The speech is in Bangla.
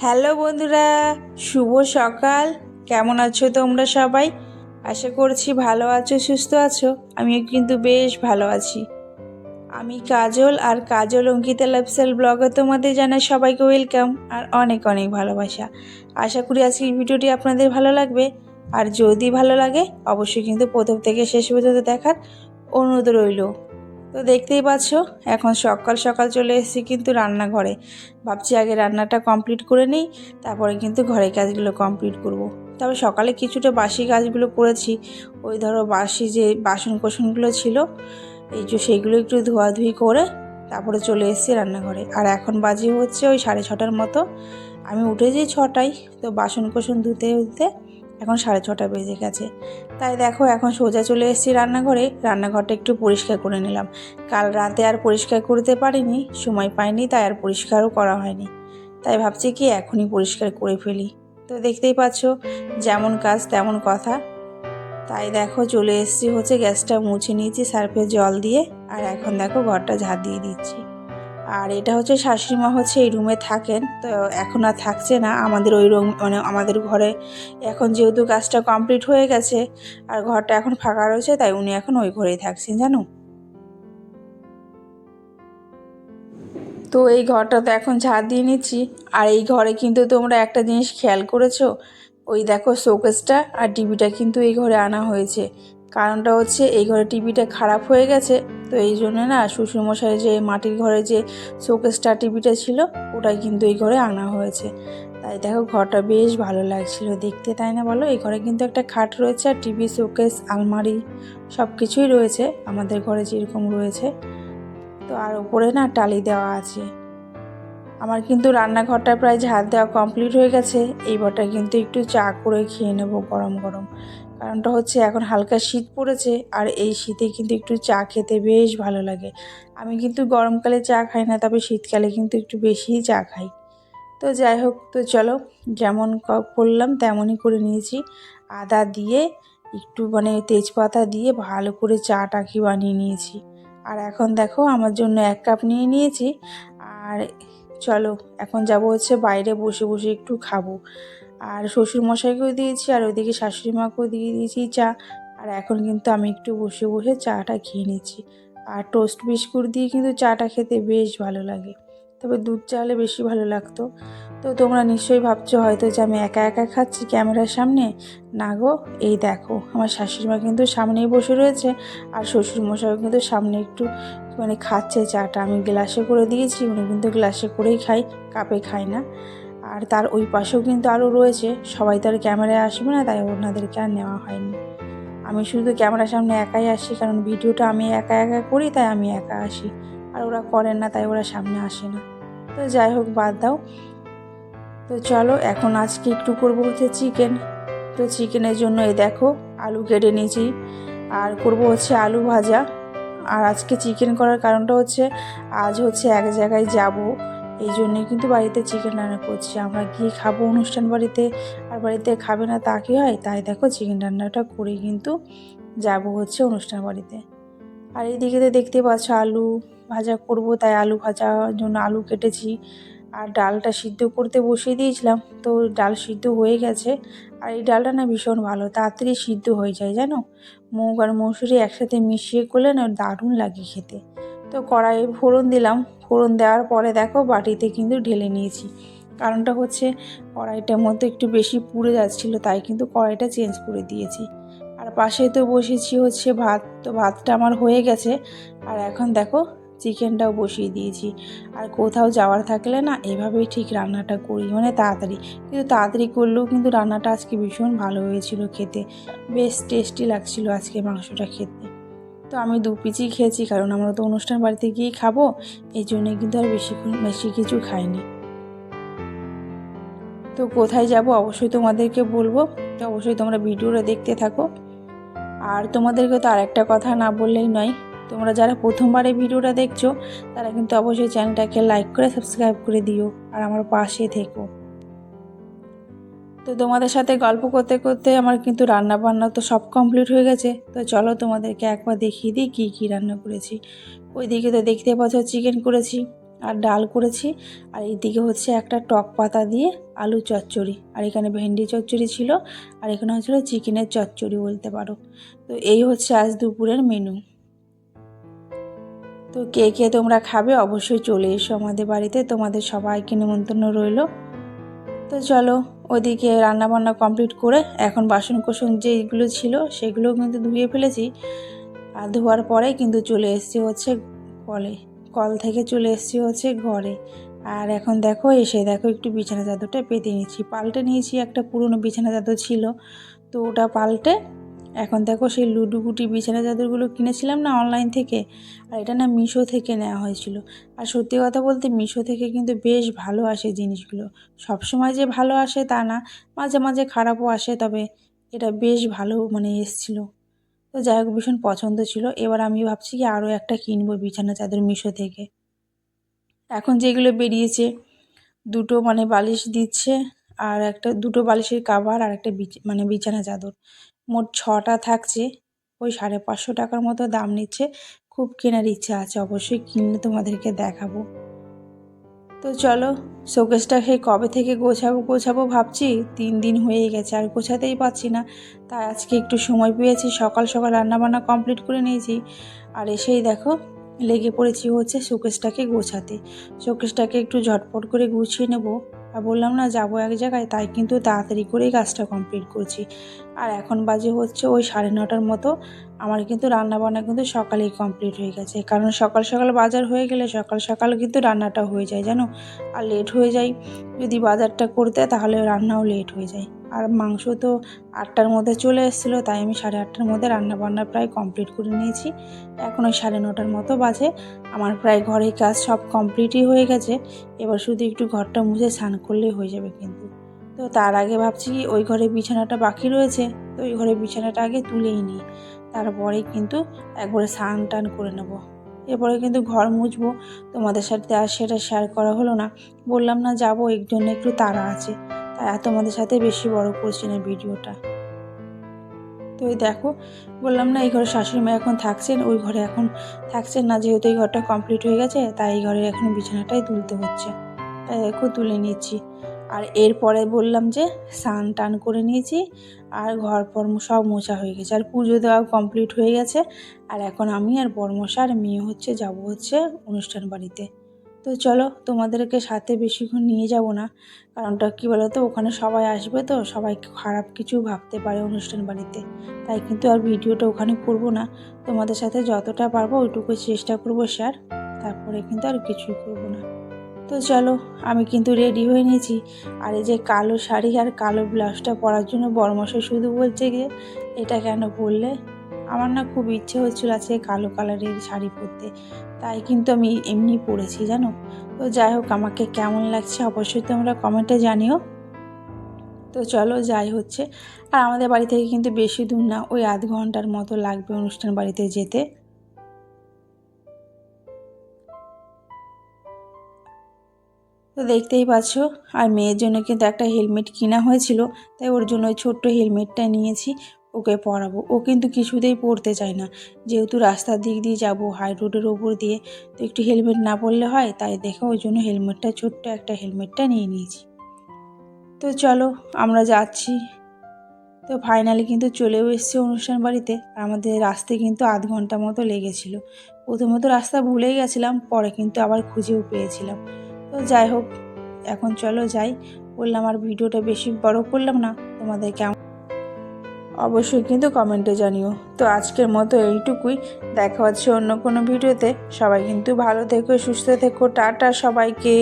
হ্যালো বন্ধুরা, শুভ সকাল। কেমন আছো তোমরা সবাই? আশা করছি ভালো আছো, সুস্থ আছো। আমিও কিন্তু বেশ ভালো আছি। আমি কাজল, আর কাজল অঙ্কিতা লাইফস্টাইল ব্লগে তোমাদের জানাই সবাইকে ওয়েলকাম আর অনেক অনেক ভালোবাসা। আশা করি আজকের ভিডিওটি আপনাদের ভালো লাগবে। আর যদি ভালো লাগে অবশ্যই কিন্তু প্রথম থেকে শেষ পর্যন্ত দেখার অনুরোধ রইল। তো দেখতেই পাচ্ছ, এখন সকাল সকাল চলে এসেছি কিন্তু রান্নাঘরে। ভাবছি আগে রান্নাটা কমপ্লিট করে নিই, তারপরে কিন্তু ঘরের কাজগুলো কমপ্লিট করব। তবে সকালে কিছুটা বাসি কাজগুলো করেছি। ওই ধরো বাসি যে বাসন কোসনগুলো ছিল, এই যে সেইগুলো একটু ধোয়াধুয়ি করে তারপরে চলে এসেছি রান্নাঘরে। আর এখন বাজে হচ্ছে ওই 6:30 মতো। আমি উঠেছি 6টায়, তো বাসন কোসন ধুতে ধুতে এখন 6:30 বেজে গেছে। তাই দেখো এখন সোজা চলে এসেছি রান্নাঘরে। রান্নাঘরটা একটু পরিষ্কার করে নিলাম। কাল রাতে আর পরিষ্কার করতে পারিনি, সময় পাইনি, তাই আর পরিষ্কারও করা হয়নি। তাই ভাবছি কি এখনই পরিষ্কার করে ফেলি। তো দেখতেই পাচ্ছ, যেমন কাজ তেমন কথা। তাই দেখো চলে এসেছি হচ্ছে, গ্যাসটা মুছে নিয়েছি সার্ফে জল দিয়ে। আর এখন দেখো ঘরটা ঝাড় দিয়ে দিচ্ছি। আর এটা হচ্ছে শাশুড়ি মা হচ্ছে এই রুমে থাকেন, তো এখন আর থাকছে না আমাদের ওই রুম, মানে আমাদের ঘরে। এখন যেহেতু কাজটা কমপ্লিট হয়ে গেছে আর ঘরটা এখন ফাঁকা রয়েছে, তাই উনি এখন ওই ঘরেই থাকছেন জানো। তো এই ঘরটা তো এখন ঝাড় দিয়ে নিচ্ছি। আর এই ঘরে কিন্তু তোমরা একটা জিনিস খেয়াল করেছো, ওই দেখো শোকেসটা আর টিভিটা কিন্তু এই ঘরে আনা হয়েছে। কারণটা হচ্ছে এই ঘরে টিভিটা খারাপ হয়ে গেছে, তো এই জন্য না শ্বশুরমশাইয়ের যে মাটির ঘরে যে শোকেসটা টিভিটা ছিল, ওটাই কিন্তু এই ঘরে আনা হয়েছে। তাই দেখো ঘরটা বেশ ভালো লাগছিল দেখতে, তাই না বলো? এই ঘরে কিন্তু একটা খাট রয়েছে আর টিভি, শোকেস, আলমারি সব কিছুই রয়েছে আমাদের ঘরে যেরকম রয়েছে। তো আর উপরে না টালি দেওয়া আছে। আমার কিন্তু রান্নাঘরটা প্রায় ঝাড় দেওয়া কমপ্লিট হয়ে গেছে। এইবারটা কিন্তু একটু চা করে খেয়ে নেব গরম গরম। কারণটা হচ্ছে এখন হালকা শীত পড়েছে, আর এই শীতে কিন্তু একটু চা খেতে বেশ ভালো লাগে। আমি কিন্তু গরমকালে চা খাই না, তবে শীতকালে কিন্তু একটু বেশিই চা খাই। তো যাই হোক, তো চলো, যেমন করলাম তেমনই করে নিয়েছি। আদা দিয়ে একটু মানে তেজপাতা দিয়ে ভালো করে চাটা কি বানিয়ে নিয়েছি। আর এখন দেখো আমার জন্য 1 কাপ নিয়ে নিয়েছি। আর চলো এখন যাব হচ্ছে বাইরে, বসে বসে একটু খাবো। আর শ্বশুরমশাইকেও দিয়েছি আর ওইদিকে শাশুড়ি মাকেও দিয়ে দিয়েছি চা। আর এখন কিন্তু আমি একটু বসে বসে চাটা খেয়ে নিচ্ছি। আর টোস্ট বিস্কুট দিয়ে কিন্তু চাটা খেতে বেশ ভালো লাগে, তবে দুধ চা হলে বেশি ভালো লাগতো। তো তোমরা নিশ্চয়ই ভাবছো হয়তো যে আমি একা একা খাচ্ছি ক্যামেরার সামনে। না গো, এই দেখো আমার শাশুড়ি মা কিন্তু সামনেই বসে রয়েছে, আর শ্বশুরমশাইও কিন্তু সামনে একটু মানে খাচ্ছে চাটা। আমি গ্লাসে করে দিয়েছি, উনি কিন্তু গ্লাসে করেই খাই, কাপে খাই না। আর তার ওই পাশেও কিন্তু আরও রয়েছে, সবাই তো আর ক্যামেরায় আসবে না, তাই ওনাদেরকে আর নেওয়া হয়নি। আমি শুধু ক্যামেরার সামনে একাই আসি, কারণ ভিডিওটা আমি একা একা করি, তাই আমি একা আসি। আর ওরা করেন না, তাই ওরা সামনে আসে না। তো যাই হোক, বাদ দাও। তো চলো এখন আজকে একটু করবো হচ্ছে চিকেন। তো চিকেনের জন্য এই দেখো আলু কেটে নিয়েছি, আর করব হচ্ছে আলু ভাজা। আর আজকে চিকেন করার কারণটা হচ্ছে আজ হচ্ছে এক জায়গায় যাব, এই জন্যে কিন্তু বাড়িতে চিকেন রান্না করছি। আমরা গিয়ে খাবো অনুষ্ঠান বাড়িতে, আর বাড়িতে খাবে না তা কি হয়? তাই দেখো চিকেন রান্নাটা করে কিন্তু যাব হচ্ছে অনুষ্ঠান বাড়িতে। আর এইদিকে তো দেখতে পাচ্ছ আলু ভাজা করব, তাই আলু ভাজার জন্য আলু কেটেছি। আর ডালটা সিদ্ধ করতে বসিয়ে দিয়েছিলাম, তো ডাল সিদ্ধ হয়ে গেছে। আর এই ডালটা না ভীষণ ভালো, তাড়াতাড়ি সিদ্ধ হয়ে যায় জানো। মুগ আর মসুরি একসাথে মিশিয়ে করলে না দারুণ লাগে খেতে। তো কড়াইয়ে ফোড়ন দিলাম, ফোড়ন দেওয়ার পরে দেখো বাটিতে কিন্তু ঢেলে নিয়েছি। কারণটা হচ্ছে কড়াইটার মধ্যে একটু বেশি পুড়ে যাচ্ছিলো, তাই কিন্তু কড়াইটা চেঞ্জ করে দিয়েছি। আর পাশে তো বসিয়েছি হচ্ছে ভাত, তো ভাতটা আমার হয়ে গেছে। আর এখন দেখো চিকেনটাও বসিয়ে দিয়েছি। আর কোথাও যাওয়ার থাকলে না এভাবেই ঠিক রান্নাটা করি, মানে তাড়াতাড়ি। কিন্তু তাড়াতাড়ি করলেও কিন্তু রান্নাটা আজকে ভীষণ ভালো হয়েছিল খেতে, বেশ টেস্টি লাগছিল আজকে মাংসটা খেতে। তো আমি 2 পিসই খেয়েছি, কারণ আমরা তো অনুষ্ঠান বাড়িতে গিয়েই খাবো, এই জন্যে কিন্তু আর বেশি বেশি কিছু খাইনি। তো কোথায় যাব অবশ্যই তোমাদেরকে বলবো, তো অবশ্যই তোমরা ভিডিওটা দেখতে থাকো। আর তোমাদেরকে তো আর একটা কথা না বললেই নয়, তোমরা যারা প্রথমবার এই ভিডিওটা দেখছো তারা কিন্তু অবশ্যই চ্যানেলটাকে লাইক করে সাবস্ক্রাইব করে দিও, আর আমার পাশে থেকো। তো তোমাদের সাথে গল্প করতে করতে আমার কিন্তু রান্না বান্না তো সব কমপ্লিট হয়ে গেছে। তো চলো তোমাদেরকে একবার দেখিয়ে দিই কী কী রান্না করেছি। ওইদিকে তো দেখতে পাচ্ছ চিকেন করেছি, আর ডাল করেছি। আর এইদিকে হচ্ছে একটা টক পাতা দিয়ে আলু চচ্চড়ি, আর এখানে ভেন্ডি চচ্চড়ি ছিল, আর এখানে হচ্ছিল চিকেনের চচ্চড়ি বলতে পারো। তো এই হচ্ছে আজ দুপুরের মেনু। তো কে কে তোমরা খাবে অবশ্যই চলে এসো আমাদের বাড়িতে, তোমাদের সবাইকে নিমন্ত্রণ রইল। তো চলো ওদিকে রান্নাবান্না কমপ্লিট করে এখন বাসন কোসন যেগুলো ছিল সেগুলোও কিন্তু ধুয়ে ফেলেছি। আর ধোয়ার পরে কিন্তু চলে এসেছি হচ্ছে কল থেকে চলে এসেছি হচ্ছে ঘরে। আর এখন দেখো দেখো একটু বিছানা চাদরটা পেতে নিচ্ছি, পাল্টে নিয়েছি। একটা পুরনো বিছানা চাদর ছিল, তো ওটা পাল্টে এখন দেখো সেই লুডুগুটি বিছানা চাদরগুলো কিনেছিলাম না অনলাইন থেকে, আর এটা না মিশো থেকে নেওয়া হয়েছিল। আর সত্যি কথা বলতে মিশো থেকে কিন্তু বেশ ভালো আসে জিনিসগুলো, সবসময় যে ভালো আসে তা না, মাঝে মাঝে খারাপও আসে, তবে এটা বেশ ভালো এসেছিলো। তো যাই হোক ভীষণ পছন্দ ছিল। এবার আমি ভাবছি কি আরও একটা কিনবো বিছানা চাদর মিশো থেকে। এখন যেগুলো বেরিয়েছে দুটো বালিশ দিচ্ছে, আর দুটো বালিশের কাভার, আর একটা বিছানা চাদর, মোট 6টা থাকছে। ওই 550 টাকার মতো দাম নিচ্ছে। খুব কেনার ইচ্ছা আছে, অবশ্যই কিনলে তোমাদেরকে দেখাবো। তো চলো শোকেসটা সেই কবে থেকে গোছাবো ভাবছি, 3 দিন হয়ে গেছে আর গোছাতেই পারছি না। তাই আজকে একটু সময় পেয়েছি, সকাল সকাল রান্নাবান্না কমপ্লিট করে নিয়েছি। আর এসেই দেখো লেগে পড়েছি হচ্ছে শোকেসটাকে গোছাতে। শোকেসটাকে একটু ঝটপট করে গুছিয়ে নেব। আর বললাম না যাবো এক জায়গায়, তাই কিন্তু তাড়াতাড়ি করেই কাজটা কমপ্লিট করছি। আর এখন বাজে হচ্ছে ওই 9:30টার মতো। আমার কিন্তু রান্নাবান্না কিন্তু সকালেই কমপ্লিট হয়ে গেছে, কারণ সকাল সকাল বাজার হয়ে গেলে সকাল সকাল কিন্তু রান্নাটা হয়ে যায় জানো। আর লেট হয়ে যায় যদি বাজারটা করতে, তাহলে রান্নাও লেট হয়ে যায়। আর মাংস তো 8টার মধ্যে চলে এসেছিলো, তাই আমি 8:30টার মধ্যে রান্নাবান্না প্রায় কমপ্লিট করে নিয়েছি। এখন ওই 9:30টার মতো বাজে। আমার প্রায় ঘরের কাজ সব কমপ্লিটই হয়ে গেছে। এবার শুধু একটু ঘরটা মুছে স্নান করলেই হয়ে যাবে কিন্তু। তো তার আগে ভাবছি ওই ঘরে বিছানাটা বাকি রয়েছে, তো ওই ঘরে বিছানাটা আগে তুলেই নিই, তারপরে কিন্তু একবারে স্নান টান করে নেব। এরপরে কিন্তু ঘর মুছবো। তোমাদের সাথে আর সেটা শেয়ার করা হলো না, বললাম না যাবো, এর জন্য একটু তাড়া আছে, তাই আর তোমাদের সাথে বেশি বড় করছি না ভিডিওটা। তো এই দেখো বললাম না এই ঘরে শাশুড়ি মা এখন থাকছেন, ওই ঘরে এখন থাকছেন না, যেহেতু এই ঘরটা কমপ্লিট হয়ে গেছে, তাই এই ঘরে এখন বিছানাটাই তুলতে হচ্ছে। তাই দেখো তুলে নিচ্ছি। আর এরপরে বললাম যে স্নান টান করে নিয়েছি, আর ঘর সব মোছা হয়ে গেছে, আর পুজো দেওয়া কমপ্লিট হয়ে গেছে। আর এখন আমি আর বড়মশা আর মেয়ে হচ্ছে যাবো হচ্ছে অনুষ্ঠান বাড়িতে। তো চলো তোমাদেরকে সাথে বেশিক্ষণ নিয়ে যাব না, কারণটা কী বলো তো, ওখানে সবাই আসবে, তো সবাই খারাপ কিছু ভাবতে পারে অনুষ্ঠান বাড়িতে, তাই কিন্তু আর ভিডিওটা ওখানে করব না। তোমাদের সাথে যতটা পারবো ওইটুকু চেষ্টা করব শেয়ার, তারপরে কিন্তু আর কিছুই করব না। তো চলো আমি কিন্তু রেডি হয়ে নিয়েছি। আর এই যে কালো শাড়ি আর কালো ব্লাউজটা পরার জন্য বড়মশাই শুধু বলছে যে এটা কেন পরলে। আমার না খুব ইচ্ছে হচ্ছিল আজকে কালো কালারের শাড়ি পরতে, তাই কিন্তু আমি এমনি পরেছি জানো। তো যাই হোক আমাকে কেমন লাগছে অবশ্যই তোমরা কমেন্টে জানিও। তো চলো যাই হচ্ছে। আর আমাদের বাড়ি থেকে কিন্তু বেশি দূর না, ওই 1/2 ঘন্টার মতো লাগবে অনুষ্ঠান বাড়িতে যেতে। তো দেখতেই পাচ্ছ। আর মেয়ের জন্য কিন্তু একটা হেলমেট কিনা হয়েছিল, তাই ওর জন্য ওই ছোট্ট হেলমেটটা নিয়েছি, ওকে পরাবো। ও কিন্তু কিছুতেই পরতে চায় না, যেহেতু রাস্তার দিক দিয়ে যাবো হাই রোডের ওপর দিয়ে, তো একটু হেলমেট না পরলে হয়, তাই দেখো ওই জন্য ছোট্ট একটা হেলমেটটা নিয়ে নিয়েছি। তো চলো আমরা যাচ্ছি। তো ফাইনালি কিন্তু চলেও এসেছি অনুষ্ঠান বাড়িতে। আমাদের রাস্তায় কিন্তু 1/2 ঘন্টা মতো লেগেছিল। প্রথমত রাস্তা ভুলেই গেছিলাম, পরে কিন্তু আবার খুঁজেও পেয়েছিলাম। তো যাই হোক এখন চলো যাই। বললাম আর ভিডিওটা বেশি বড় করলাম না, তোমাদের কেমন অবশ্যই কিন্তু কমেন্টে জানিও। তো আজকের মতো এইটুকুই, দেখা হচ্ছে অন্য কোনো ভিডিওতে। সবাই কিন্তু ভালো থেকো, সুস্থ থেকো, টাটা সবাইকে।